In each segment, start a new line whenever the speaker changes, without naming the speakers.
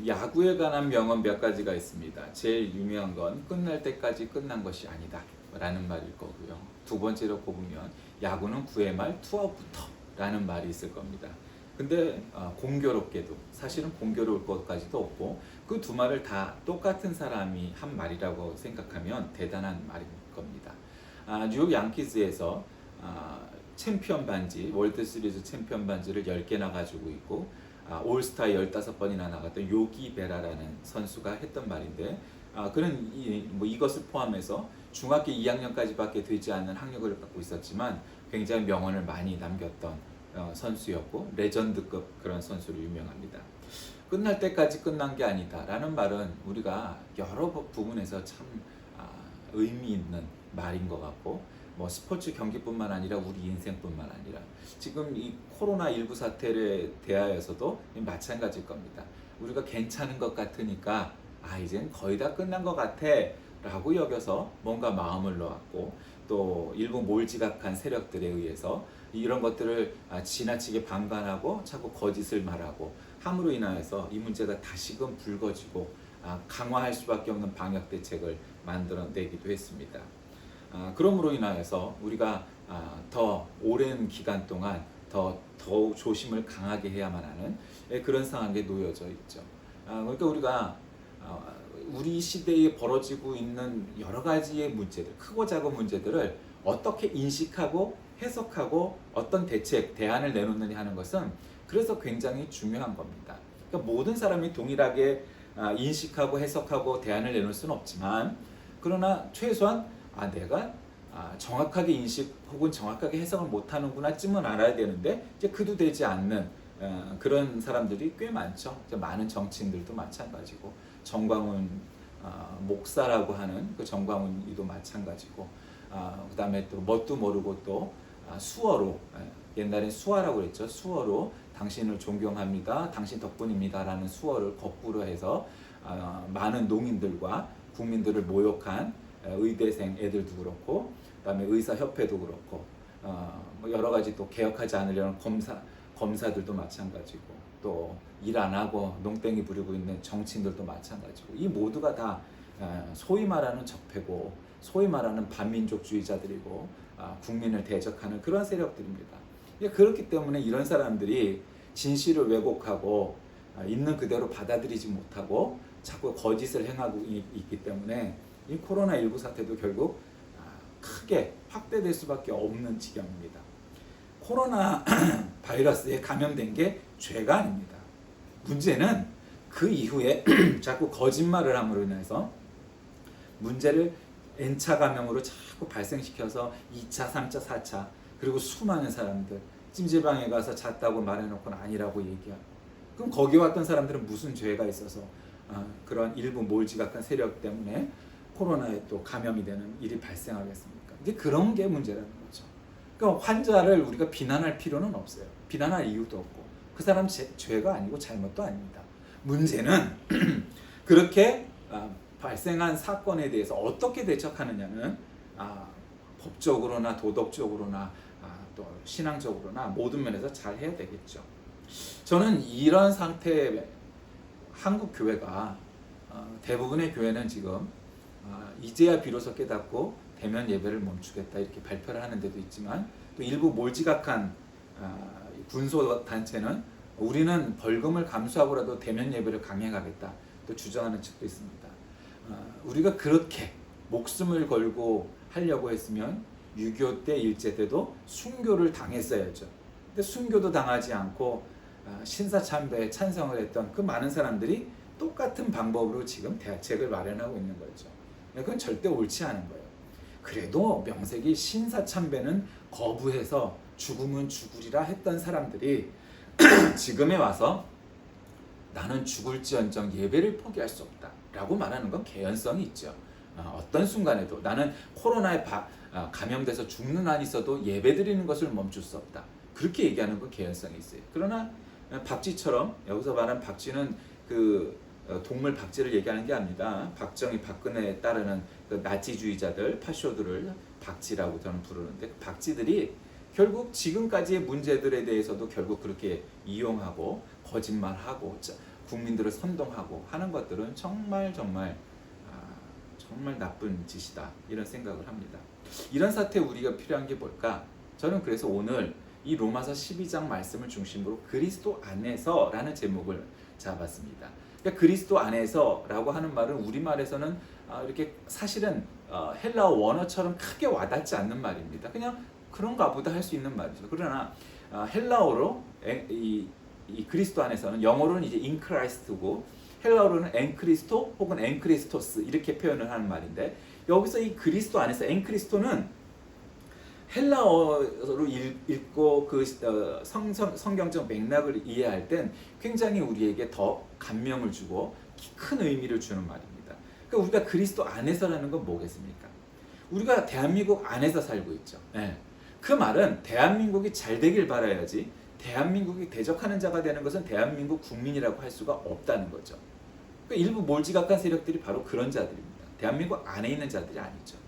야구에 관한 명언 몇 가지가 있습니다. 제일 유명한 건 끝날 때까지 끝난 것이 아니다 라는 말일 거고요. 두 번째로 꼽으면 야구는 9회 말 투아웃부터 라는 말이 있을 겁니다. 근데 공교롭게도 사실은 공교로울 것까지도 없고 그 두 말을 다 똑같은 사람이 한 말이라고 생각하면 대단한 말일 겁니다. 뉴욕 양키즈에서 챔피언 반지, 월드시리즈 챔피언 반지를 10개나 가지고 있고 올스타에 15번이나 나갔던 요기 베라라는 선수가 했던 말인데 그는 이것을 포함해서 중학교 2학년까지밖에 되지 않는 학력을 갖고 있었지만 굉장히 명언을 많이 남겼던 선수였고 레전드급 그런 선수로 유명합니다. 끝날 때까지 끝난 게 아니다 라는 말은 우리가 여러 부분에서 참 의미 있는 말인 것 같고 스포츠 경기뿐만 아니라 우리 인생뿐만 아니라 지금 이 코로나19 사태에 대하여서도 마찬가지일 겁니다. 우리가 괜찮은 것 같으니까 이젠 거의 다 끝난 것 같아 라고 여겨서 뭔가 마음을 놓았고 또 일부 몰지각한 세력들에 의해서 이런 것들을 지나치게 방관하고 자꾸 거짓을 말하고 함으로 인하여서 이 문제가 다시금 불거지고 강화할 수밖에 없는 방역 대책을 만들어내기도 했습니다. 그러므로 인하여서 우리가 더 오랜 기간 동안 더욱 조심을 강하게 해야만 하는 그런 상황에 놓여져 있죠. 그러니까 우리가 우리 시대에 벌어지고 있는 여러 가지의 문제들, 크고 작은 문제들을 어떻게 인식하고 해석하고 어떤 대책, 대안을 내놓느냐 하는 것은 그래서 굉장히 중요한 겁니다. 그러니까 모든 사람이 동일하게 인식하고 해석하고 대안을 내놓을 수는 없지만 그러나 최소한 내가 정확하게 인식 혹은 정확하게 해석을 못하는구나 쯤은 알아야 되는데 이제 그도 되지 않는 그런 사람들이 꽤 많죠. 많은 정치인들도 마찬가지고 정광훈 목사라고 하는 그 정광훈이도 마찬가지고 그 다음에 또 뭣도 모르고 또 수어로 옛날엔 수화라고 그랬죠. 수어로 당신을 존경합니다. 당신 덕분입니다. 라는 수어를 거꾸로 해서 많은 농인들과 국민들을 모욕한 의대생 애들도 그렇고 그다음에 의사협회도 그렇고 여러 가지 또 개혁하지 않으려는 검사들도 마찬가지고 또 일 안 하고 농땡이 부리고 있는 정치인들도 마찬가지고 이 모두가 다 소위 말하는 적폐고 소위 말하는 반민족주의자들이고 국민을 대적하는 그런 세력들입니다. 그렇기 때문에 이런 사람들이 진실을 왜곡하고 있는 그대로 받아들이지 못하고 자꾸 거짓을 행하고 있기 때문에 이 코로나19 사태도 결국 크게 확대될 수밖에 없는 지경입니다. 코로나 바이러스에 감염된 게 죄가 아닙니다. 문제는 그 이후에 자꾸 거짓말을 함으로 인해서 문제를 N차 감염으로 자꾸 발생시켜서 2차, 3차, 4차 그리고 수많은 사람들 찜질방에 가서 잤다고 말해놓고는 아니라고 얘기하고 그럼 거기 왔던 사람들은 무슨 죄가 있어서 그런 일부 몰지각한 세력 때문에 코로나에 또 감염이 되는 일이 발생하겠습니까? 이제 그런 게 문제라는 거죠. 그러니까 환자를 우리가 비난할 필요는 없어요. 비난할 이유도 없고 그 사람 죄가 아니고 잘못도 아닙니다. 문제는 그렇게 발생한 사건에 대해서 어떻게 대처하느냐는 법적으로나 도덕적으로나 또 신앙적으로나 모든 면에서 잘 해야 되겠죠. 저는 이런 상태에 한국 교회가 대부분의 교회는 지금 이제야 비로소 깨닫고 대면 예배를 멈추겠다 이렇게 발표를 하는 데도 있지만 또 일부 몰지각한 군소 단체는 우리는 벌금을 감수하고라도 대면 예배를 강행하겠다 또 주장하는 측도 있습니다. 우리가 그렇게 목숨을 걸고 하려고 했으면 6.25 때 일제 때도 순교를 당했어야죠. 근데 순교도 당하지 않고 신사참배에 찬성을 했던 그 많은 사람들이 똑같은 방법으로 지금 대책을 마련하고 있는 거죠. 그건 절대 옳지 않은 거예요. 그래도 명색이 신사참배는 거부해서 죽으면 죽으리라 했던 사람들이 지금에 와서 나는 죽을지언정 예배를 포기할 수 없다 라고 말하는 건 개연성이 있죠. 어떤 순간에도 나는 코로나에 감염돼서 죽는 한이 있어도 예배 드리는 것을 멈출 수 없다 그렇게 얘기하는 건 개연성이 있어요. 그러나 박쥐처럼 여기서 말한 박쥐는 그 동물 박쥐를 얘기하는 게 아닙니다. 박정희 박근혜에 따르는 그 나치주의자들 파쇼들을 박쥐라고 저는 부르는데 그 박쥐들이 결국 지금까지의 문제들에 대해서도 결국 그렇게 이용하고 거짓말하고 국민들을 선동하고 하는 것들은 정말 정말 나쁜 짓이다, 이런 생각을 합니다. 이런 사태에 우리가 필요한 게 뭘까? 저는 그래서 오늘 이 로마서 12장 말씀을 중심으로 그리스도 안에서 라는 제목을 잡았습니다. 그러니까 그리스도 안에서 라고 하는 말은 우리말에서는 이렇게 사실은 헬라어 원어처럼 크게 와닿지 않는 말입니다. 그냥 그런가 보다 할 수 있는 말이죠. 그러나 헬라어로 이 그리스도 안에서는, 영어로는 이제 in Christ고 헬라어로는 en Christo 혹은 en Christos 이렇게 표현을 하는 말인데, 여기서 이 그리스도 안에서 en Christo는 헬라어로 읽고 그 성경적 맥락을 이해할 땐 굉장히 우리에게 더 감명을 주고 큰 의미를 주는 말입니다. 그러니까 우리가 그리스도 안에서라는 건 뭐겠습니까? 우리가 대한민국 안에서 살고 있죠. 네. 그 말은 대한민국이 잘 되길 바라야지, 대한민국이 대적하는 자가 되는 것은 대한민국 국민이라고 할 수가 없다는 거죠. 그러니까 일부 몰지각한 세력들이 바로 그런 자들입니다. 대한민국 안에 있는 자들이 아니죠.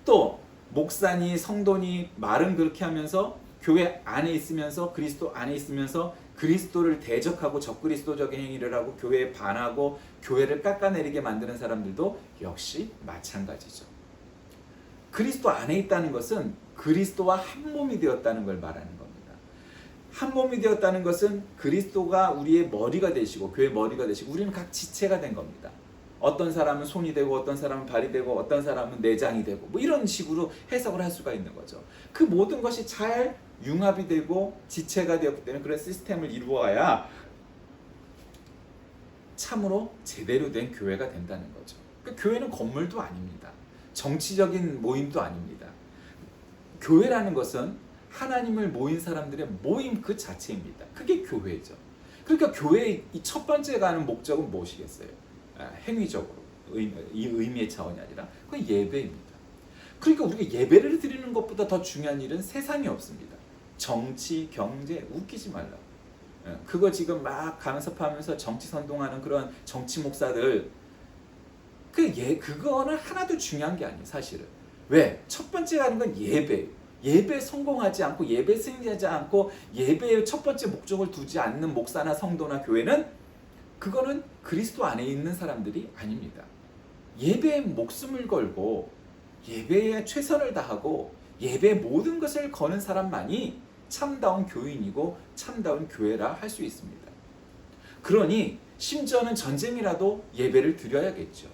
또 목사니 성도니 말은 그렇게 하면서 교회 안에 있으면서 그리스도 안에 있으면서 그리스도를 대적하고 적그리스도적인 행위를 하고 교회에 반하고 교회를 깎아내리게 만드는 사람들도 역시 마찬가지죠. 그리스도 안에 있다는 것은 그리스도와 한 몸이 되었다는 걸 말하는 겁니다. 한 몸이 되었다는 것은 그리스도가 우리의 머리가 되시고 교회의 머리가 되시고 우리는 각 지체가 된 겁니다. 어떤 사람은 손이 되고 어떤 사람은 발이 되고 어떤 사람은 내장이 되고 뭐 이런 식으로 해석을 할 수가 있는 거죠. 그 모든 것이 잘 융합이 되고 지체가 되었기 때문에 그런 시스템을 이루어야 참으로 제대로 된 교회가 된다는 거죠. 그러니까 교회는 건물도 아닙니다. 정치적인 모임도 아닙니다. 교회라는 것은 하나님을 모인 사람들의 모임 그 자체입니다. 그게 교회죠. 그러니까 교회의 이 첫 번째 가는 목적은 무엇이겠어요? 행위적으로, 이 의미의 차원이 아니라 그건 예배입니다. 그러니까 우리가 예배를 드리는 것보다 더 중요한 일은 세상에 없습니다. 정치, 경제, 웃기지 말라고. 그거 지금 막 강습하면서 정치 선동하는 그런 정치 목사들, 그거는 하나도 중요한 게 아니에요, 사실은. 왜? 첫 번째 가는 건 예배. 예배 성공하지 않고 예배 승리하지 않고 예배의 첫 번째 목적을 두지 않는 목사나 성도나 교회는 그거는 그리스도 안에 있는 사람들이 아닙니다. 예배에 목숨을 걸고 예배에 최선을 다하고 예배의 모든 것을 거는 사람만이 참다운 교인이고 참다운 교회라 할 수 있습니다. 그러니 심지어는 전쟁이라도 예배를 드려야겠죠.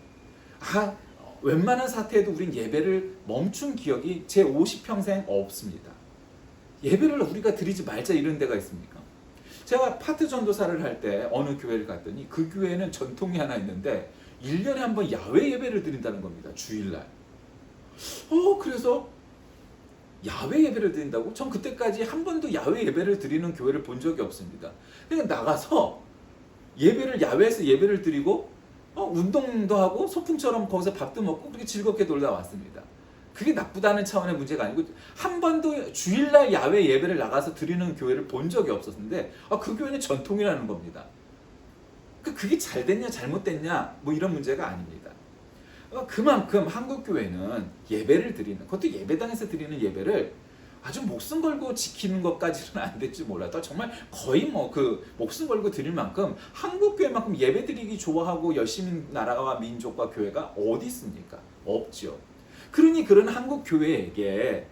웬만한 사태에도 우린 예배를 멈춘 기억이 제 50평생 없습니다. 예배를 우리가 드리지 말자 이런 데가 있습니까? 제가 파트 전도사를 할 때 어느 교회를 갔더니 그 교회는 전통이 하나 있는데 1년에 한 번 야외 예배를 드린다는 겁니다. 주일날. 그래서 야외 예배를 드린다고? 전 그때까지 한 번도 야외 예배를 드리는 교회를 본 적이 없습니다. 그냥 나가서 예배를 야외에서 예배를 드리고 운동도 하고 소풍처럼 거기서 밥도 먹고 그렇게 즐겁게 놀다 왔습니다. 그게 나쁘다는 차원의 문제가 아니고 한 번도 주일날 야외 예배를 나가서 드리는 교회를 본 적이 없었는데 그 교회는 전통이라는 겁니다. 그게 잘 됐냐 잘못됐냐 뭐 이런 문제가 아닙니다. 그만큼 한국 교회는 예배를 드리는, 그것도 예배당에서 드리는 예배를 아주 목숨 걸고 지키는 것까지는 안 될지 몰라도 정말 거의 목숨 걸고 드릴 만큼 한국 교회만큼 예배 드리기 좋아하고 열심히 나라와 민족과 교회가 어디 있습니까? 없죠. 그러니 그런 한국 교회에게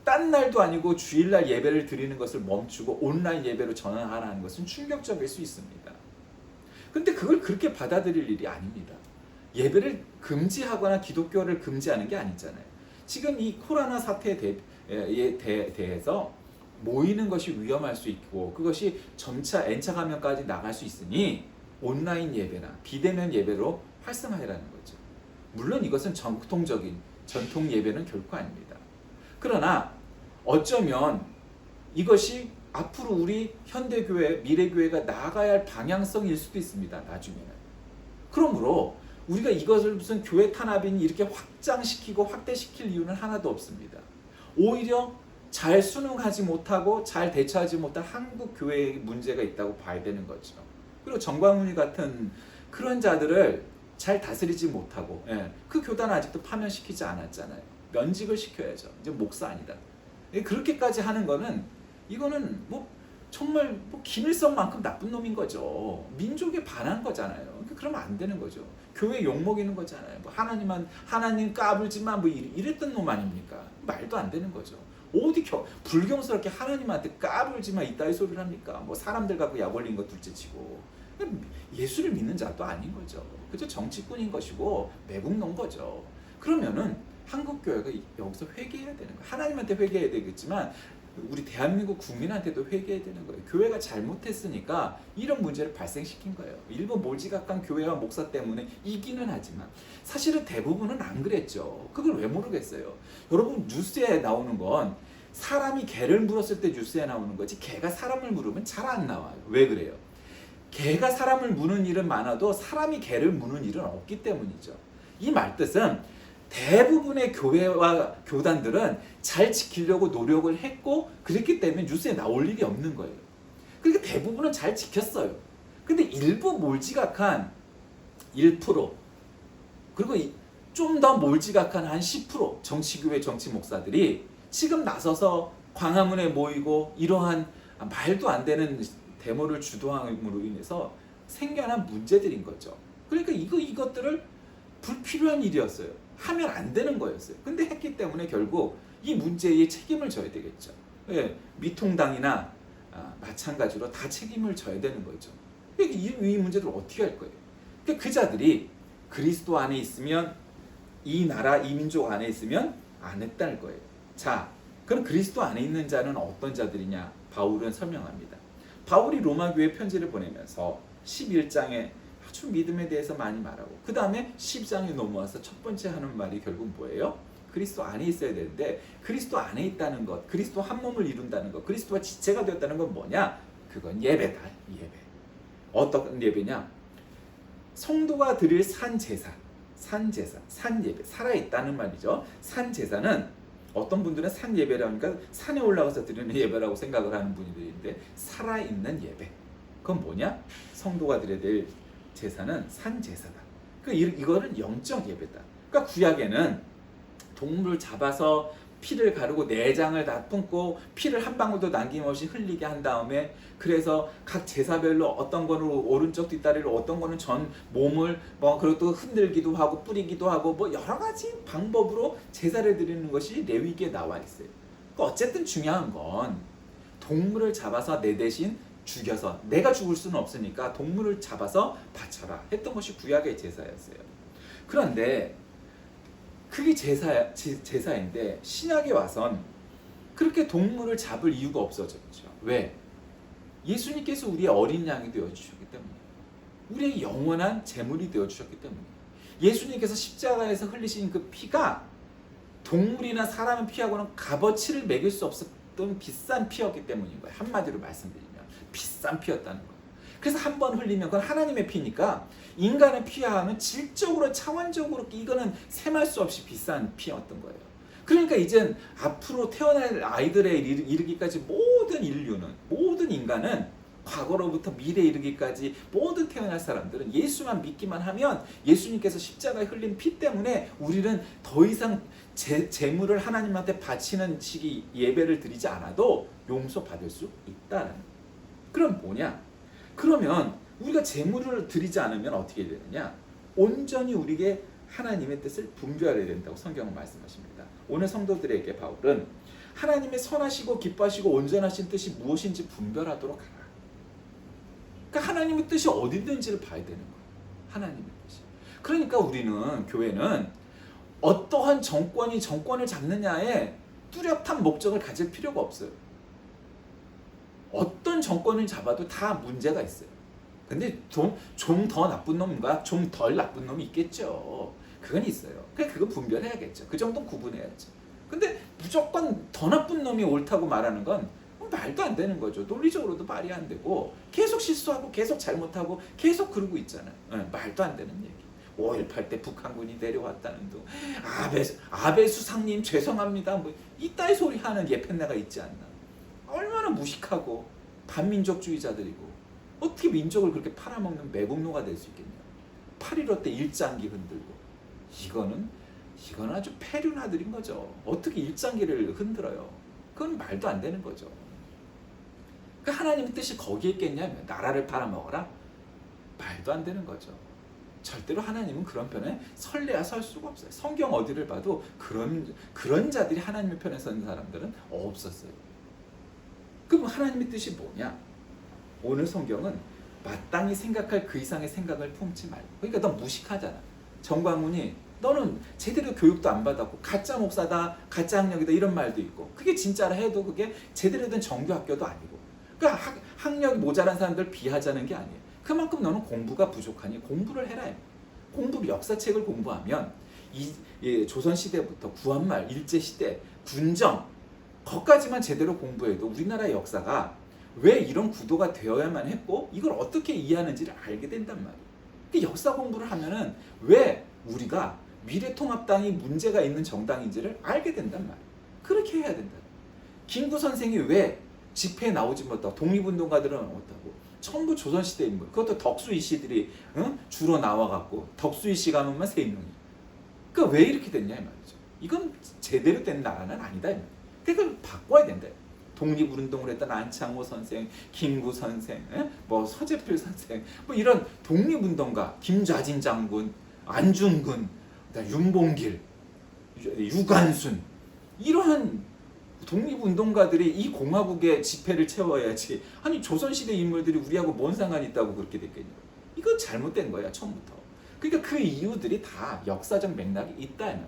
딴 날도 아니고 주일날 예배를 드리는 것을 멈추고 온라인 예배로 전환하라는 것은 충격적일 수 있습니다. 근데 그걸 그렇게 받아들일 일이 아닙니다. 예배를 금지하거나 기독교를 금지하는 게 아니잖아요. 지금 이 코로나 사태에 대해서 모이는 것이 위험할 수 있고 그것이 점차 N차 감염까지 나갈 수 있으니 온라인 예배나 비대면 예배로 활성화하라는 거죠. 물론 이것은 전통 예배는 결코 아닙니다. 그러나 어쩌면 이것이 앞으로 우리 현대교회, 미래교회가 나아가야 할 방향성일 수도 있습니다. 나중에는. 그러므로 우리가 이것을 무슨 교회 탄압이니 이렇게 확장시키고 확대시킬 이유는 하나도 없습니다. 오히려 잘 순응하지 못하고 잘 대처하지 못한 한국 교회에 문제가 있다고 봐야 되는 거죠. 그리고 정광훈이 같은 그런 자들을 잘 다스리지 못하고 그 교단은 아직도 파면시키지 않았잖아요. 면직을 시켜야죠. 이제 목사 아니다. 그렇게까지 하는 거는 이거는 정말 뭐 김일성만큼 나쁜 놈인 거죠. 민족에 반한 거잖아요. 그러니까 그러면 안 되는 거죠. 교회 욕먹이는 거잖아요. 뭐 하나님 까불지마 뭐 이랬던 놈 아닙니까? 말도 안 되는 거죠. 어디 불경스럽게 하나님한테 까불지마 이따위 소리를 합니까? 뭐 사람들 갖고 약 올린 거 둘째치고 예수를 믿는 자도 아닌 거죠. 그죠? 정치꾼인 것이고 매국노인 거죠. 그러면은 한국 교회가 여기서 회개해야 되는 거예요. 하나님한테 회개해야 되겠지만 우리 대한민국 국민한테도 회개해야 되는 거예요. 교회가 잘못했으니까 이런 문제를 발생시킨 거예요. 일부 몰지각한 교회와 목사 때문에 이기는 하지만 사실은 대부분은 안 그랬죠. 그걸 왜 모르겠어요. 여러분 뉴스에 나오는 건 사람이 개를 물었을 때 뉴스에 나오는 거지 개가 사람을 물으면 잘 안 나와요. 왜 그래요? 개가 사람을 무는 일은 많아도 사람이 개를 무는 일은 없기 때문이죠. 이 말뜻은 대부분의 교회와 교단들은 잘 지키려고 노력을 했고 그랬기 때문에 뉴스에 나올 일이 없는 거예요. 그러니까 대부분은 잘 지켰어요. 근데 일부 몰지각한 1% 그리고 좀 더 몰지각한 한 10% 정치교회 정치 목사들이 지금 나서서 광화문에 모이고 이러한 말도 안 되는 데모를 주도함으로 인해서 생겨난 문제들인 거죠. 그러니까 이것들을 불필요한 일이었어요. 하면 안 되는 거였어요. 근데 했기 때문에 결국 이 문제에 책임을 져야 되겠죠. 예, 미통당이나 마찬가지로 다 책임을 져야 되는 거죠. 그러니까 이 문제를 어떻게 할 거예요? 그러니까 그 자들이 그리스도 안에 있으면 이 나라, 이 민족 안에 있으면 안 했다는 거예요. 자, 그럼 그리스도 안에 있는 자는 어떤 자들이냐? 바울은 설명합니다. 바울이 로마 교회 편지를 보내면서 11장에 아주 믿음에 대해서 많이 말하고 그 다음에 10장에 넘어와서 첫 번째 하는 말이 결국 뭐예요? 그리스도 안에 있어야 되는데 그리스도 안에 있다는 것, 그리스도 한 몸을 이룬다는 것, 그리스도와 지체가 되었다는 건 뭐냐? 그건 예배다. 예배. 어떤 예배냐? 성도가 드릴 산제사, 산예배, 살아있다는 말이죠. 산제사는 어떤 분들은 산예배라니까 산에 올라가서 드리는 예배라고 생각을 하는 분들이 있는데 살아있는 예배. 그건 뭐냐? 성도가 드려야 될 제사는 산제사다. 이거는 영적 예배다. 그러니까 구약에는 동물을 잡아서 피를 가르고 내장을 다 품고 피를 한 방울도 남김없이 흘리게 한 다음에 그래서 각 제사별로 어떤 거는 오른쪽 뒷다리를 어떤 거는 전 몸을 그리고 또 흔들기도 하고 뿌리기도 하고 여러 가지 방법으로 제사를 드리는 것이 레위기에 나와 있어요. 그러니까 어쨌든 중요한 건 동물을 잡아서 내 대신 죽여서 내가 죽을 수는 없으니까 동물을 잡아서 바쳐라 했던 것이 구약의 제사였어요. 그런데 그게 제사인데 신약에 와선 그렇게 동물을 잡을 이유가 없어졌죠. 왜? 예수님께서 우리의 어린 양이 되어주셨기 때문에 우리의 영원한 제물이 되어주셨기 때문에 예수님께서 십자가에서 흘리신 그 피가 동물이나 사람의 피하고는 값어치를 매길 수 없었던 비싼 피였기 때문인 거예요. 한마디로 말씀드리면 비싼 피였다는 거예요. 그래서 한 번 흘리면 그건 하나님의 피니까 인간의 피하고는 질적으로 차원적으로 이거는 셈할 수 없이 비싼 피였던 거예요. 그러니까 이젠 앞으로 태어날 아이들에 이르기까지 모든 인류는 모든 인간은 과거로부터 미래에 이르기까지 모든 태어날 사람들은 예수만 믿기만 하면 예수님께서 십자가에 흘린 피 때문에 우리는 더 이상 제물을 하나님한테 바치는 식의 예배를 드리지 않아도 용서받을 수 있다는 거예요. 그럼 뭐냐? 그러면 우리가 제물을 드리지 않으면 어떻게 되느냐? 온전히 우리에게 하나님의 뜻을 분별해야 된다고 성경은 말씀하십니다. 오늘 성도들에게 바울은 하나님의 선하시고 기뻐하시고 온전하신 뜻이 무엇인지 분별하도록 하라. 그러니까 하나님의 뜻이 어디 있는지를 봐야 되는 거예요. 하나님의 뜻이. 그러니까 우리는 교회는 어떠한 정권이 정권을 잡느냐에 뚜렷한 목적을 가질 필요가 없어요. 어떤 정권을 잡아도 다 문제가 있어요. 근데 좀 더 나쁜 놈과 좀 덜 나쁜 놈이 있겠죠. 그건 있어요. 그건 분별해야겠죠. 그 정도는 구분해야죠. 근데 무조건 더 나쁜 놈이 옳다고 말하는 건 말도 안 되는 거죠. 논리적으로도 말이 안 되고 계속 실수하고 계속 잘못하고 계속 그러고 있잖아요. 말도 안 되는 얘기. 5.18 때 북한군이 내려왔다는 둥 아베 수상님 죄송합니다. 이따위 소리 하는 예편네가 있지 않나. 얼마나 무식하고 반민족주의자들이고 어떻게 민족을 그렇게 팔아먹는 매국노가 될 수 있겠냐. 8.15 때 일장기 흔들고 이거는 아주 폐륜아들인 거죠. 어떻게 일장기를 흔들어요. 그건 말도 안 되는 거죠. 그 하나님의 뜻이 거기에 있겠냐면 나라를 팔아먹어라? 말도 안 되는 거죠. 절대로 하나님은 그런 편에 설래야 설 수가 없어요. 성경 어디를 봐도 그런 자들이 하나님의 편에 서는 사람들은 없었어요. 그럼 하나님의 뜻이 뭐냐? 오늘 성경은 마땅히 생각할 그 이상의 생각을 품지 말고, 그러니까 너 무식하잖아. 정광훈이 너는 제대로 교육도 안 받았고 가짜 목사다, 가짜 학력이다 이런 말도 있고, 그게 진짜라 해도 그게 제대로 된 정규 학교도 아니고, 그러니까 학력이 모자란 사람들 비하자는 게 아니에요. 그만큼 너는 공부가 부족하니 공부를 해라. 공부 역사책을 공부하면 조선시대부터 구한말, 일제시대, 군정 거기까지만 제대로 공부해도 우리나라의 역사가 왜 이런 구도가 되어야만 했고 이걸 어떻게 이해하는지를 알게 된단 말이에요. 그 역사 공부를 하면은 왜 우리가 미래통합당이 문제가 있는 정당인지를 알게 된단 말이에요. 그렇게 해야 된다. 김구 선생이 왜 집회에 나오지 못하고 독립운동가들은 어떻다고 전부 조선시대 인물, 그것도 덕수이 씨들이 주로 나와갖고 덕수이 씨 가면만 3명이. 그러니까 왜 이렇게 됐냐 이 말이죠. 이건 제대로 된 나라는 아니다. 그걸 바꿔야 된다. 독립운동을 했던 안창호 선생, 김구 선생, 뭐 서재필 선생, 뭐 이런 독립운동가, 김좌진 장군, 안중근, 윤봉길, 유관순, 이러한 독립운동가들이 이 공화국의 지폐를 채워야지. 아니 조선시대 인물들이 우리하고 뭔 상관이 있다고 그렇게 됐겠냐. 이건 잘못된 거야 처음부터. 그러니까 그 이유들이 다 역사적 맥락이 있다.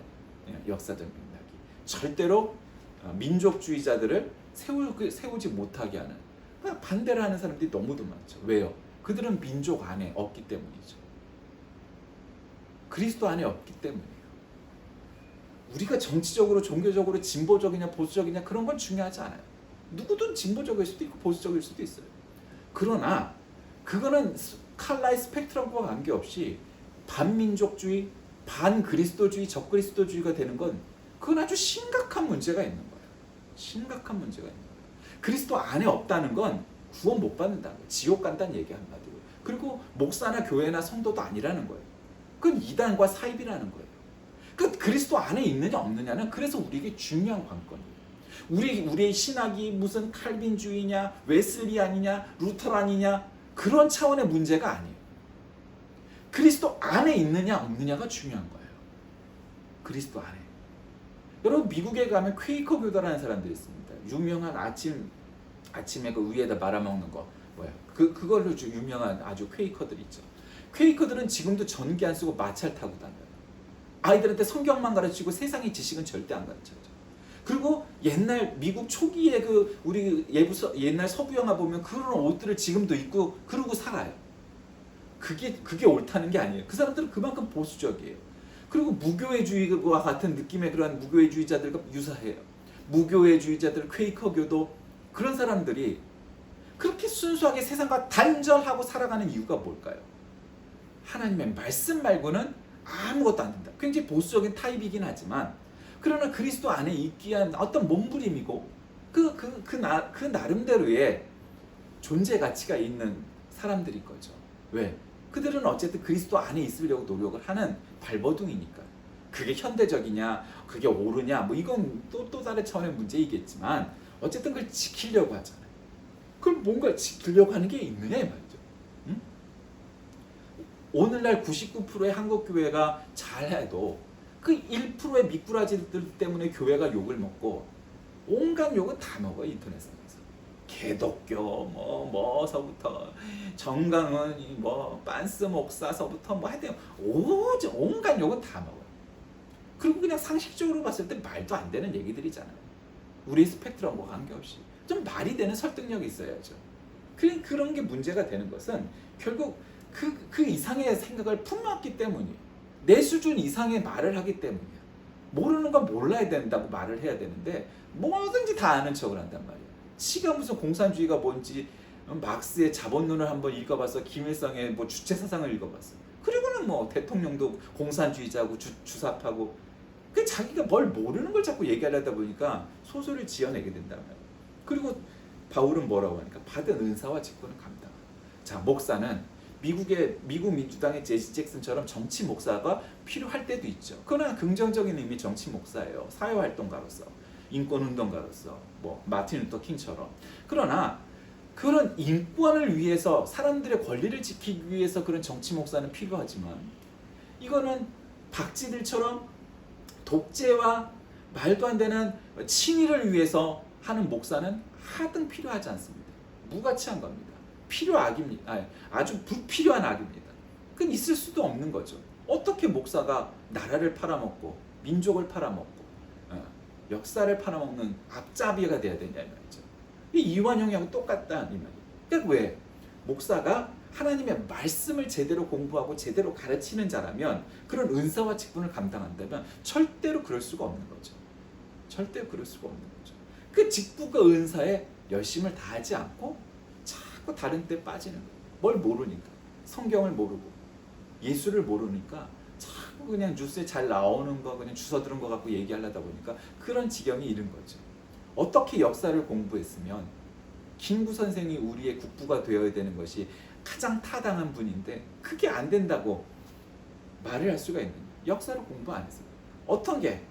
역사적 맥락이. 절대로 민족주의자들을 세우지 못하게 하는, 반대를 하는 사람들이 너무도 많죠. 왜요? 그들은 민족 안에 없기 때문이죠. 그리스도 안에 없기 때문이에요. 우리가 정치적으로, 종교적으로 진보적이냐 보수적이냐 그런 건 중요하지 않아요. 누구든 진보적일 수도 있고 보수적일 수도 있어요. 그러나 그거는 칼라의 스펙트럼과 관계없이 반민족주의, 반그리스도주의, 적그리스도주의가 되는 건 그건 아주 심각한 문제가 있는 거예요. 심각한 문제가 있는 거예요. 그리스도 안에 없다는 건 구원 못 받는다는 거예요. 지옥 간다는 얘기 한마디로. 그리고 목사나 교회나 성도도 아니라는 거예요. 그건 이단과 사입이라는 거예요. 그 그리스도 안에 있느냐 없느냐는 그래서 우리에게 중요한 관건이에요. 우리의 신학이 무슨 칼빈주의냐, 웨슬리안이냐, 루터란이냐 그런 차원의 문제가 아니에요. 그리스도 안에 있느냐 없느냐가 중요한 거예요. 그리스도 안에. 여러분 미국에 가면 퀘이커 교도라는 사람들이 있습니다. 유명한 아침에 그 위에다 말아먹는 거 뭐야? 그걸로 유명한 아주 퀘이커들 있죠. 퀘이커들은 지금도 전기 안 쓰고 마차를 타고 다녀요. 아이들한테 성경만 가르치고 세상의 지식은 절대 안 가르쳐요. 그리고 옛날 미국 초기에 우리 옛날 서부 영화 보면 그런 옷들을 지금도 입고 그러고 살아요. 그게 옳다는 게 아니에요. 그 사람들은 그만큼 보수적이에요. 그리고 무교회주의와 같은 느낌의 그런 무교회주의자들과 유사해요. 무교회주의자들, 퀘이커 교도 그런 사람들이 그렇게 순수하게 세상과 단절하고 살아가는 이유가 뭘까요? 하나님의 말씀 말고는 아무것도 안 된다. 굉장히 보수적인 타입이긴 하지만 그러나 그리스도 안에 있기 위한 어떤 몸부림이고 그 나름대로의 존재 가치가 있는 사람들일 거죠. 왜? 그들은 어쨌든 그리스도 안에 있으려고 노력을 하는 발버둥이니까. 그게 현대적이냐, 그게 옳으냐, 뭐 이건 또 다른 차원의 문제이겠지만 어쨌든 그걸 지키려고 하잖아요. 그럼 뭔가 지키려고 하는 게 있느냐 이 말이죠. 응? 오늘날 99%의 한국 교회가 잘해도 그 1%의 미꾸라지들 때문에 교회가 욕을 먹고 온갖 욕은 다 먹어 인터넷상에서. 개독교 뭐서부터 정강은 뭐 빤스 목사서부터 뭐 하여튼 온갖 욕은 다 먹어요. 그리고 그냥 상식적으로 봤을 때 말도 안 되는 얘기들이잖아요. 우리 스펙트럼과 관계없이 좀 말이 되는 설득력이 있어야죠. 그런 게 문제가 되는 것은 결국 그 이상의 생각을 품었기 때문이에요. 내 수준 이상의 말을 하기 때문이야. 모르는 건 몰라야 된다고 말을 해야 되는데 뭐든지 다 아는 척을 한단 말이야. 지가 무슨 공산주의가 뭔지 막스의 자본론을 한번 읽어봤어. 김일성의 뭐 주체사상을 읽어봤어. 그리고는 뭐 대통령도 공산주의자고 주사파고 그 자기가 뭘 모르는 걸 자꾸 얘기하려다 보니까 소설을 지어내게 된단 말이야. 그리고 바울은 뭐라고 하니까 받은 은사와 직분은 감당. 자, 목사는 미국 민주당의 제시 잭슨처럼 정치 목사가 필요할 때도 있죠. 그러나 긍정적인 의미 정치 목사예요. 사회활동가로서, 인권운동가로서, 뭐 마틴 루터 킹처럼. 그러나 그런 인권을 위해서 사람들의 권리를 지키기 위해서 그런 정치 목사는 필요하지만 이거는 박쥐들처럼 독재와 말도 안 되는 친위를 위해서 하는 목사는 하등 필요하지 않습니다. 무가치한 겁니다. 필요악입니다. 아주 불필요한 악입니다. 그건 있을 수도 없는 거죠. 어떻게 목사가 나라를 팔아먹고 민족을 팔아먹고 역사를 팔아먹는 앞잡이가 돼야 되냐 이 말이죠. 이 이완용이하고 똑같다 이 말이에요. 그러니까 왜? 목사가 하나님의 말씀을 제대로 공부하고 제대로 가르치는 자라면 그런 은사와 직분을 감당한다면 절대로 그럴 수가 없는 거죠. 절대로 그럴 수가 없는 거죠. 그 직분과 은사에 열심을 다하지 않고 자꾸 다른 데 빠지는 거예요. 뭘 모르니까. 성경을 모르고 예수를 모르니까 자꾸 그냥 뉴스에 잘 나오는 거 그냥 주워 들은 거 갖고 얘기하려다 보니까 그런 지경이 이른 거죠. 어떻게 역사를 공부했으면 김구 선생이 우리의 국부가 되어야 되는 것이 가장 타당한 분인데 그게 안 된다고 말을 할 수가 있느냐. 역사를 공부 안 했어요. 어떤 게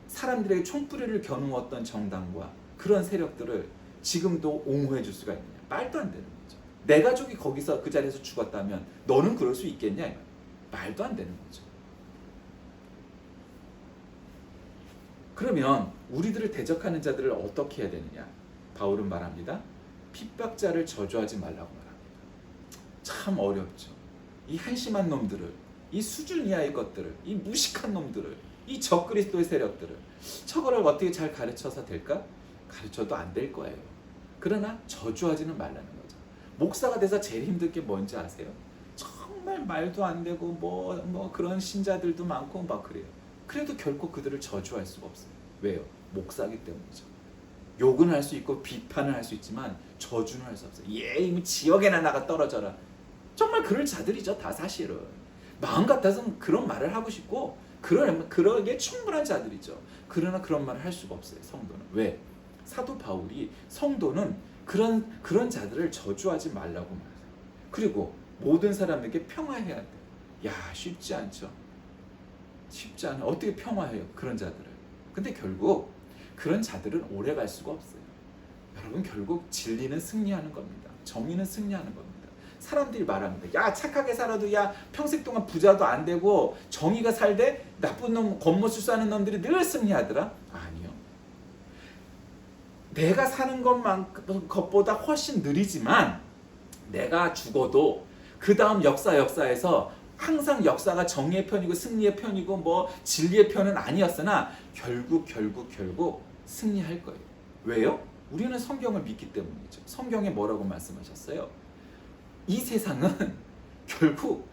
사람들에게 총뿌리를 겨누었던 정당과 그런 세력들을 지금도 옹호해 줄 수가 있느냐. 말도 안 되는 거죠. 내 가족이 거기서 그 자리에서 죽었다면 너는 그럴 수 있겠냐. 말도 안 되는 거죠. 그러면 우리들을 대적하는 자들을 어떻게 해야 되느냐? 바울은 말합니다. 핍박자를 저주하지 말라고 말합니다. 참 어렵죠. 이 한심한 놈들을, 이 수준 이하의 것들을, 이 무식한 놈들을, 이 적그리스도의 세력들을 저거를 어떻게 잘 가르쳐서 될까? 가르쳐도 안 될 거예요. 그러나 저주하지는 말라는 거죠. 목사가 돼서 제일 힘들 게 뭔지 아세요? 정말 말도 안 되고 뭐 그런 신자들도 많고 막 그래요. 그래도 결코 그들을 저주할 수가 없어요. 왜요? 목사기 때문이죠. 욕은 할 수 있고 비판을 할 수 있지만 저주는 할 수 없어요. 이미 지역에나 나가 떨어져라. 정말 그럴 자들이죠. 다 사실은. 마음 같아서는 그런 말을 하고 싶고 그러기에 충분한 자들이죠. 그러나 그런 말을 할 수가 없어요. 성도는. 왜? 사도 바울이 성도는 그런 자들을 저주하지 말라고 말해요. 그리고 모든 사람에게 평화해야 돼. 야, 쉽지 않죠. 쉽지 않아. 어떻게 평화해요? 그런 자들을. 근데 결국 그런 자들은 오래 갈 수가 없어요. 여러분 결국 진리는 승리하는 겁니다. 정의는 승리하는 겁니다. 사람들이 말합니다. 야 착하게 살아도 야 평생 동안 부자도 안 되고 정의가 살되 나쁜 놈 겉멋을 싸는 놈들이 늘 승리하더라? 아니요. 내가 사는 것보다 훨씬 느리지만 내가 죽어도 그 다음 역사에서 항상 역사가 정의의 편이고 승리의 편이고 뭐 진리의 편은 아니었으나 결국 승리할 거예요. 왜요? 우리는 성경을 믿기 때문이죠. 성경에 뭐라고 말씀하셨어요? 이 세상은 결국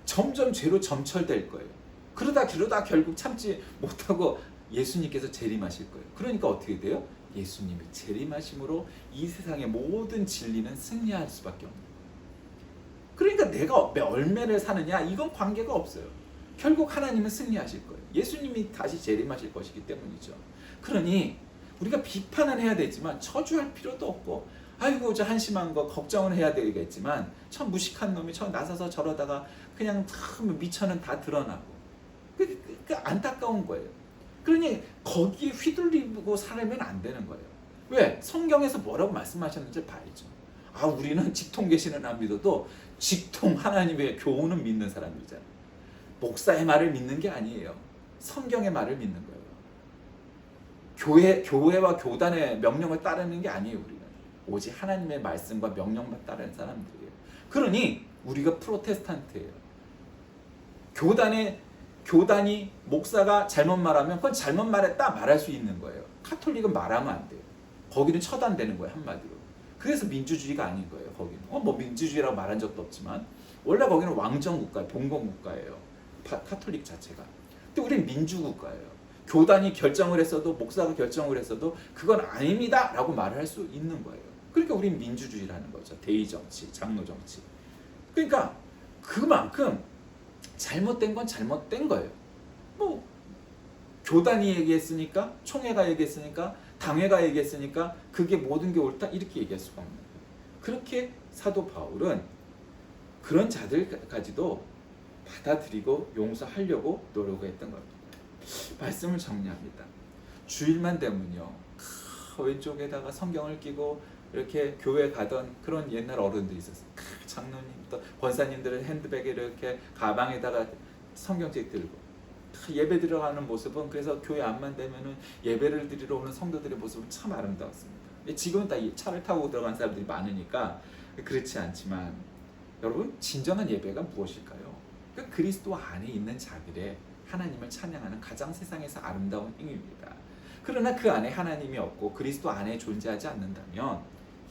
점점 죄로 점철될 거예요. 그러다 결국 참지 못하고 예수님께서 재림하실 거예요. 그러니까 어떻게 돼요? 예수님이 재림하심으로 이 세상의 모든 진리는 승리할 수밖에 없는 거예요. 그러니까 내가 얼마를 사느냐 이건 관계가 없어요. 결국 하나님은 승리하실 거예요. 예수님이 다시 재림하실 것이기 때문이죠. 그러니 우리가 비판은 해야 되지만 저주할 필요도 없고 아이고 저 한심한 거 걱정은 해야 되겠지만 참 무식한 놈이 저 나서서 저러다가 그냥 미천은 다 드러나고 그 안타까운 거예요. 그러니 거기에 휘둘리고 살면 안 되는 거예요. 왜? 성경에서 뭐라고 말씀하셨는지 봐야죠. 우리는 직통 계시는 안 믿어도 직통 하나님의 교훈은 믿는 사람이잖아요. 목사의 말을 믿는 게 아니에요. 성경의 말을 믿는 거예요. 교회와 교단의 명령을 따르는 게 아니에요. 우리는 오직 하나님의 말씀과 명령만 따르는 사람들이에요. 그러니 우리가 프로테스탄트예요. 교단이 목사가 잘못 말하면 그건 잘못 말했다 말할 수 있는 거예요. 카톨릭은 말하면 안 돼요. 거기는 처단되는 거예요. 한마디로. 그래서 민주주의가 아닌 거예요. 거기는 뭐 민주주의라고 말한 적도 없지만 원래 거기는 왕정국가예요. 봉건국가예요. 카톨릭 자체가. 근데 우리는 민주국가예요. 교단이 결정을 했어도 목사가 결정을 했어도 그건 아닙니다 라고 말을 할 수 있는 거예요. 그러니까 우리는 민주주의라는 거죠. 대의정치, 장로정치. 그러니까 그만큼 잘못된 건 잘못된 거예요. 뭐 교단이 얘기했으니까, 총회가 얘기했으니까, 당회가 얘기했으니까 그게 모든 게 옳다 이렇게 얘기할 수가 없는 거예요. 그렇게 사도 바울은 그런 자들까지도 받아들이고 용서하려고 노력했던 겁니다. 말씀을 정리합니다. 주일만 되면요 왼쪽에다가 성경을 끼고 이렇게 교회 가던 그런 옛날 어른들이 있었어요. 장로님부터 권사님들은 핸드백에 이렇게 가방에다가 성경책 들고 예배 들어가는 모습은, 그래서 교회 안만 되면은 예배를 드리러 오는 성도들의 모습은 참 아름다웠습니다. 지금은 다 차를 타고 들어간 사람들이 많으니까 그렇지 않지만, 여러분, 진정한 예배가 무엇일까요? 그러니까 그리스도 안에 있는 자들의 하나님을 찬양하는 가장 세상에서 아름다운 행위입니다. 그러나 그 안에 하나님이 없고 그리스도 안에 존재하지 않는다면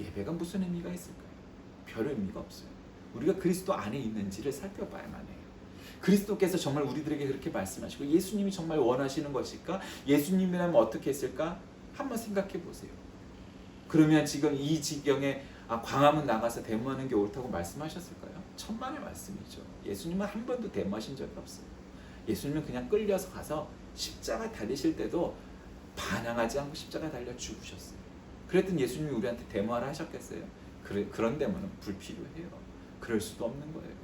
예배가 무슨 의미가 있을까요? 별 의미가 없어요. 우리가 그리스도 안에 있는지를 살펴봐야만 해요. 그리스도께서 정말 우리들에게 그렇게 말씀하시고 예수님이 정말 원하시는 것일까? 예수님이라면 어떻게 했을까? 한번 생각해 보세요. 그러면 지금 이 지경에 광화문 나가서 데모하는 게 옳다고 말씀하셨을까요? 천만의 말씀이죠. 예수님은 한 번도 데모하신 적이 없어요. 예수님은 그냥 끌려서 가서 십자가 달리실 때도 반항하지 않고 십자가 달려 죽으셨어요. 그랬더니 예수님이 우리한테 데모하라 하셨겠어요? 그런 데모는 불필요해요. 그럴 수도 없는 거예요.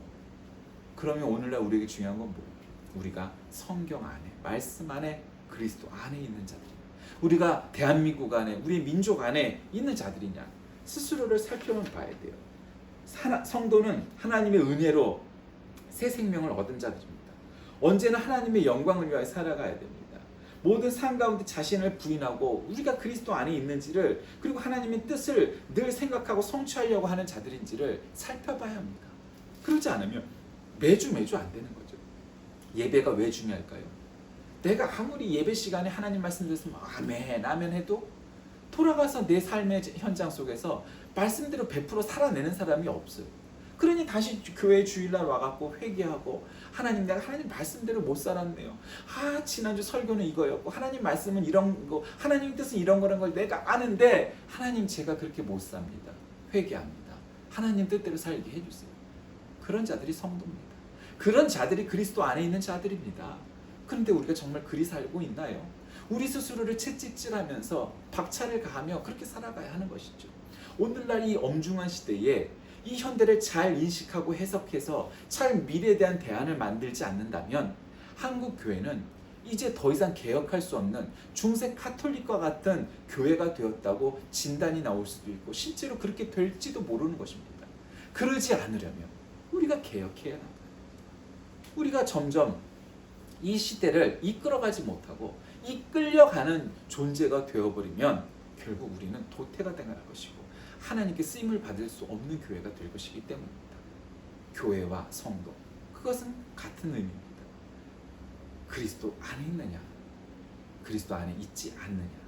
그러면 오늘날 우리에게 중요한 건 뭐예요? 우리가 성경 안에, 말씀 안에, 그리스도 안에 있는 자들이냐, 우리가 대한민국 안에, 우리 민족 안에 있는 자들이냐, 스스로를 살펴봐야 돼요. 성도는 하나님의 은혜로 새 생명을 얻은 자들입니다. 언제나 하나님의 영광을 위하여 살아가야 됩니다. 모든 삶 가운데 자신을 부인하고 우리가 그리스도 안에 있는지를, 그리고 하나님의 뜻을 늘 생각하고 성취하려고 하는 자들인지를 살펴봐야 합니다. 그러지 않으면 매주 안 되는 거죠. 예배가 왜 중요할까요? 내가 아무리 예배 시간에 하나님 말씀 들었으면 아멘 해도 돌아가서 내 삶의 현장 속에서 말씀대로 100% 살아내는 사람이 없어요. 그러니 다시 교회 주일날 와갖고 회개하고, 하나님, 내가 하나님 말씀대로 못 살았네요. 지난주 설교는 이거였고 하나님 말씀은 이런 거, 하나님 뜻은 이런 거라는 걸 내가 아는데 하나님, 제가 그렇게 못 삽니다. 회개합니다. 하나님 뜻대로 살게 해주세요. 그런 자들이 성도입니다. 그런 자들이 그리스도 안에 있는 자들입니다. 그런데 우리가 정말 그리 살고 있나요? 우리 스스로를 채찍질하면서 박차를 가하며 그렇게 살아가야 하는 것이죠. 오늘날 이 엄중한 시대에 이 현대를 잘 인식하고 해석해서 잘 미래에 대한 대안을 만들지 않는다면 한국 교회는 이제 더 이상 개혁할 수 없는 중세 카톨릭과 같은 교회가 되었다고 진단이 나올 수도 있고 실제로 그렇게 될지도 모르는 것입니다. 그러지 않으려면 우리가 개혁해야 합니다. 우리가 점점 이 시대를 이끌어가지 못하고 이끌려가는 존재가 되어버리면 결국 우리는 도태가 당할 것이고 하나님께 쓰임을 받을 수 없는 교회가 될 것이기 때문입니다. 교회와 성도, 그것은 같은 의미입니다. 그리스도 안에 있느냐, 그리스도 안에 있지 않느냐,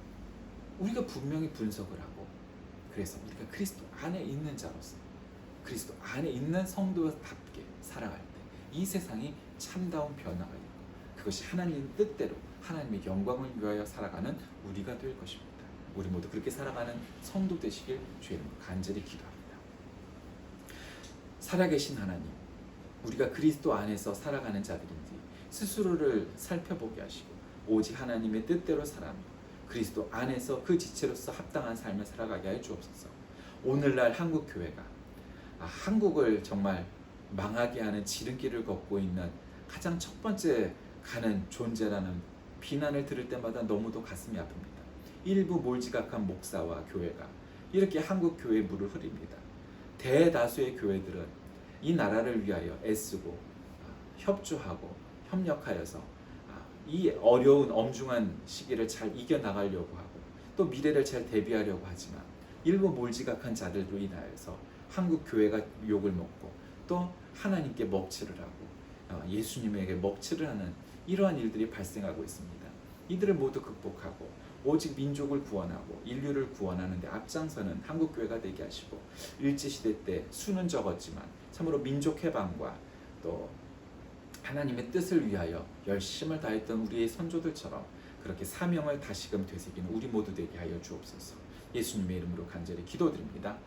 우리가 분명히 분석을 하고, 그래서 우리가 그리스도 안에 있는 자로서 그리스도 안에 있는 성도답게 살아갈 때 이 세상이 참다운 변화가 있고 그것이 하나님 뜻대로 하나님의 영광을 위하여 살아가는 우리가 될 것입니다. 우리 모두 그렇게 살아가는 성도 되시길 주의 이름으로 간절히 기도합니다. 살아계신 하나님, 우리가 그리스도 안에서 살아가는 자들인지 스스로를 살펴보게 하시고 오직 하나님의 뜻대로 살아가며 그리스도 안에서 그 지체로서 합당한 삶을 살아가게 하여 주옵소서. 오늘날 한국 교회가 한국을 정말 망하게 하는 지름길을 걷고 있는 가장 첫 번째 가는 존재라는 비난을 들을 때마다 너무도 가슴이 아픕니다. 일부 몰지각한 목사와 교회가 이렇게 한국 교회에 물을 흐립니다. 대다수의 교회들은 이 나라를 위하여 애쓰고 협조하고 협력하여서 이 어려운 엄중한 시기를 잘 이겨나가려고 하고 또 미래를 잘 대비하려고 하지만 일부 몰지각한 자들로 인하여서 한국 교회가 욕을 먹고 또 하나님께 먹칠을 하고 예수님에게 먹칠을 하는 이러한 일들이 발생하고 있습니다. 이들을 모두 극복하고 오직 민족을 구원하고 인류를 구원하는 데 앞장서는 한국교회가 되게 하시고 일제시대 때 수는 적었지만 참으로 민족 해방과 또 하나님의 뜻을 위하여 열심을 다했던 우리의 선조들처럼 그렇게 사명을 다시금 되새기는 우리 모두 되게 하여 주옵소서. 예수님의 이름으로 간절히 기도드립니다.